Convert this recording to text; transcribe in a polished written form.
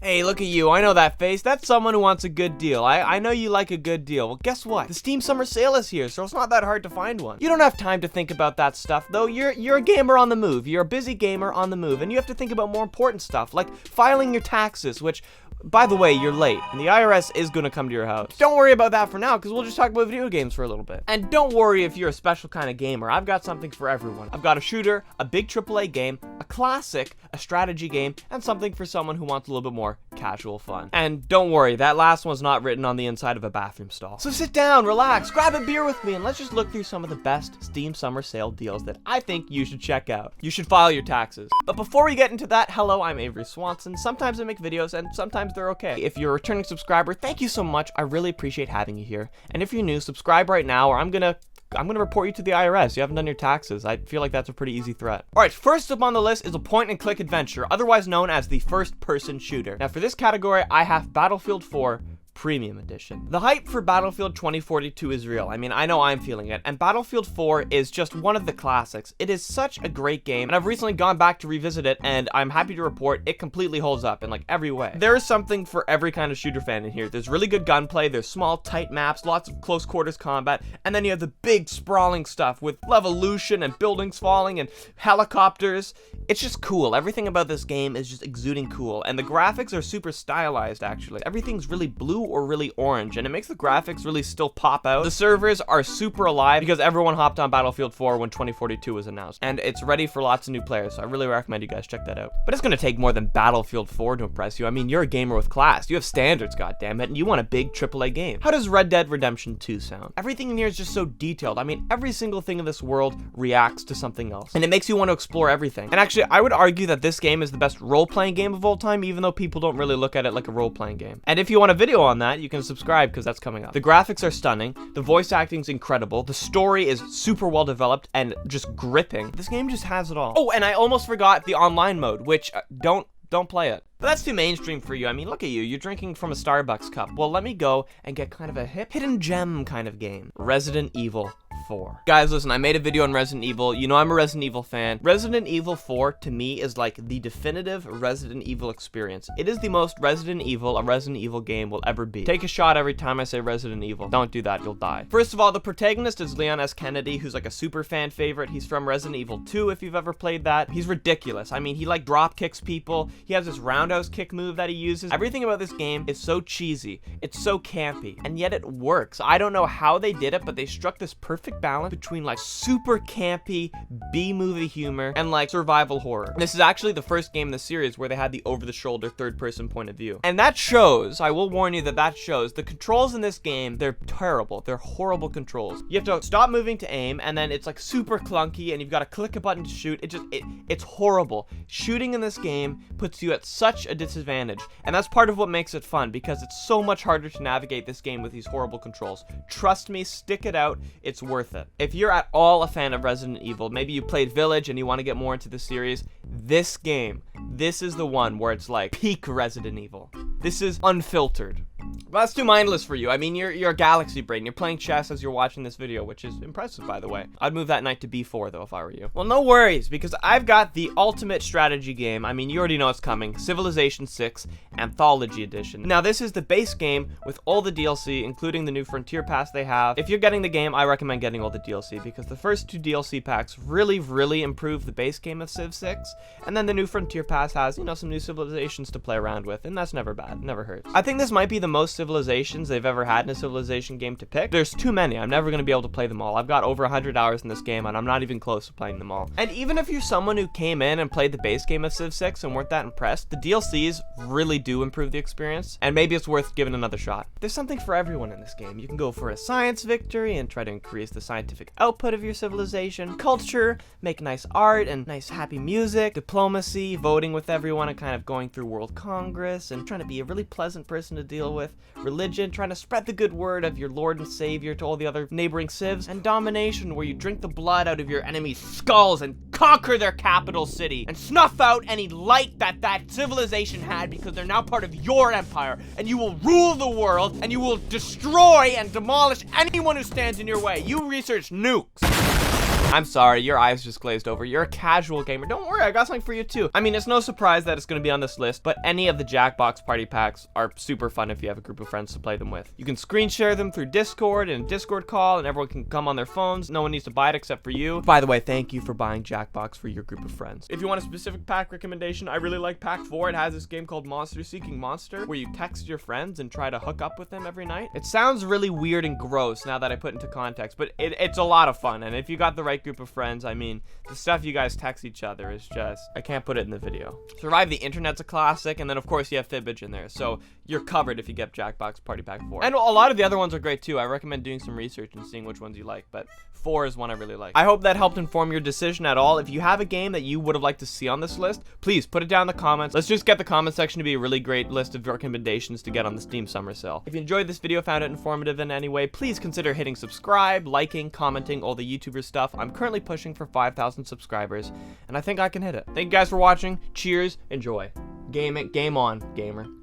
Hey, look at you. I know that face. That's someone who wants a good deal. I know you like a good deal. Well, guess what? The Steam Summer Sale is here, so it's not that hard to find one. You don't have time to think about that stuff, though. You're a gamer on the move. You're a busy gamer on the move, and you have to think about more important stuff, like filing your taxes, which, by the way, you're late, and the IRS is gonna come to your house. Don't worry about that for now, because we'll just talk about video games for a little bit. And don't worry if you're a special kind of gamer. I've got something for everyone. I've got a shooter, a big AAA game, a classic, a strategy game, and something for someone who wants a little bit more casual fun. And don't worry, that last one's not written on the inside of a bathroom stall. So sit down, relax, grab a beer with me, and let's just look through some of the best Steam Summer Sale deals that I think you should check out. You should file your taxes. But before we get into that, hello, I'm Avery Swanson. Sometimes I make videos, and sometimes they're okay. If you're a returning subscriber, thank you so much. I really appreciate having you here. And if you're new, subscribe right now, or I'm gonna report you to the IRS. You haven't done your taxes. I feel like that's a pretty easy threat. All right, first up on the list is a point-and-click adventure, otherwise known as the first-person shooter. Now, for this category, I have Battlefield 4 Premium Edition. The hype for Battlefield 2042 is real. I mean, I know I'm feeling it, and Battlefield 4 is just one of the classics. It is such a great game, and I've recently gone back to revisit it, and I'm happy to report it completely holds up in like every way. There is something for every kind of shooter fan in here. There's really good gunplay, there's small, tight maps, lots of close quarters combat, and then you have the big sprawling stuff with levolution and buildings falling and helicopters. It's just cool. Everything about this game is just exuding cool, and the graphics are super stylized, actually. Everything's really blue or really orange, and it makes the graphics really still pop out. The servers are super alive because everyone hopped on Battlefield 4 when 2042 was announced, and it's ready for lots of new players, so I really recommend you guys check that out. But it's gonna take more than Battlefield 4 to impress you. I mean, you're a gamer with class. You have standards, goddammit, and you want a big AAA game. How does Red Dead Redemption 2 sound? Everything in here is just so detailed. I mean, every single thing in this world reacts to something else, and it makes you want to explore everything. And actually, I would argue that this game is the best role-playing game of all time, even though people don't really look at it like a role-playing game. And if you want a video on that, you can subscribe because that's coming up. The graphics are stunning, the voice acting's incredible, the story is super well developed and just gripping. This game just has it all. Oh, and I almost forgot the online mode, which don't play it. But that's too mainstream for you. I mean, look at you. You're drinking from a Starbucks cup. Well, let me go and get kind of a hidden gem kind of game. Resident Evil 4. Guys, listen, I made a video on Resident Evil. You know I'm a Resident Evil fan. Resident Evil 4, to me, is like the definitive Resident Evil experience. It is the most Resident Evil a Resident Evil game will ever be. Take a shot every time I say Resident Evil. Don't do that, you'll die. First of all, the protagonist is Leon S. Kennedy, who's like a super fan favorite. He's from Resident Evil 2, if you've ever played that. He's ridiculous. I mean, he like drop kicks people. He has this roundhouse kick move that he uses. Everything about this game is so cheesy. It's so campy, and yet it works. I don't know how they did it, but they struck this perfect balance between like super campy B-movie humor and like survival horror. This is actually the first game in the series where they had the over-the-shoulder third-person point of view. And that shows, I will warn you that shows, the controls in this game, they're terrible. They're horrible controls. You have to stop moving to aim, and then it's like super clunky, and you've got to click a button to shoot. It's horrible. Shooting in this game puts you at such a disadvantage, and that's part of what makes it fun, because it's so much harder to navigate this game with these horrible controls. Trust me, stick it out. It's worth it. If you're at all a fan of Resident Evil, maybe you played Village and you want to get more into the series, this game, this is the one where it's like peak Resident Evil. This is unfiltered. Well, that's too mindless for you. I mean, you're a galaxy brain. You're playing chess as you're watching this video, which is impressive, by the way. I'd move that knight to b4, though, if I were you. Well, no worries, because I've got the ultimate strategy game. I mean, you already know it's coming. Civilization 6 Anthology Edition. Now, this is the base game with all the DLC, including the new Frontier Pass they have. If you're getting the game, I recommend getting all the DLC, because the first two DLC packs really improve the base game of Civ 6, and then the new Frontier Pass has, you know, some new civilizations to play around with, and that's never bad. Never hurts. I think this might be the most civilizations they've ever had in a civilization game to pick. There's too many. I'm never going to be able to play them all. I've got over 100 hours in this game, and I'm not even close to playing them all. And even if you're someone who came in and played the base game of Civ 6 and weren't that impressed, the DLCs really do improve the experience, and maybe it's worth giving another shot. There's something for everyone in this game. You can go for a science victory and try to increase the scientific output of your civilization, culture, make nice art and nice happy music, diplomacy, voting with everyone and kind of going through World Congress and trying to be a really pleasant person to deal with, religion, trying to spread the good word of your Lord and Savior to all the other neighboring civs, and domination, where you drink the blood out of your enemies' skulls and conquer their capital city and snuff out any light that civilization had, because they're now part of your empire, and you will rule the world, and you will destroy and demolish anyone who stands in your way. You research nukes. I'm sorry, your eyes just glazed over. You're a casual gamer. Don't worry, I got something for you too. I mean, it's no surprise that it's gonna be on this list, but any of the Jackbox party packs are super fun if you have a group of friends to play them with. You can screen share them through Discord in a Discord call, and everyone can come on their phones. No one needs to buy it except for you. By the way, thank you for buying Jackbox for your group of friends. If you want a specific pack recommendation, I really like pack 4. It has this game called Monster Seeking Monster, where you text your friends and try to hook up with them every night. It sounds really weird and gross now that I put into context, but it's a lot of fun. And if you got the right group of friends, I mean, the stuff you guys text each other is just, I can't put it in the video. Survive the Internet's a classic, and then of course you have Fibbage in there, so you're covered if you get Jackbox Party Pack 4. And a lot of the other ones are great too. I recommend doing some research and seeing which ones you like, but 4 is one I really like. I hope that helped inform your decision at all. If you have a game that you would have liked to see on this list, please put it down in the comments. Let's just get the comment section to be a really great list of recommendations to get on the Steam Summer Sale. If you enjoyed this video, found it informative in any way, please consider hitting subscribe, liking, commenting, all the YouTuber stuff. I'm currently pushing for 5,000 subscribers, and I think I can hit it. Thank you guys for watching. Cheers, enjoy. Game on, gamer.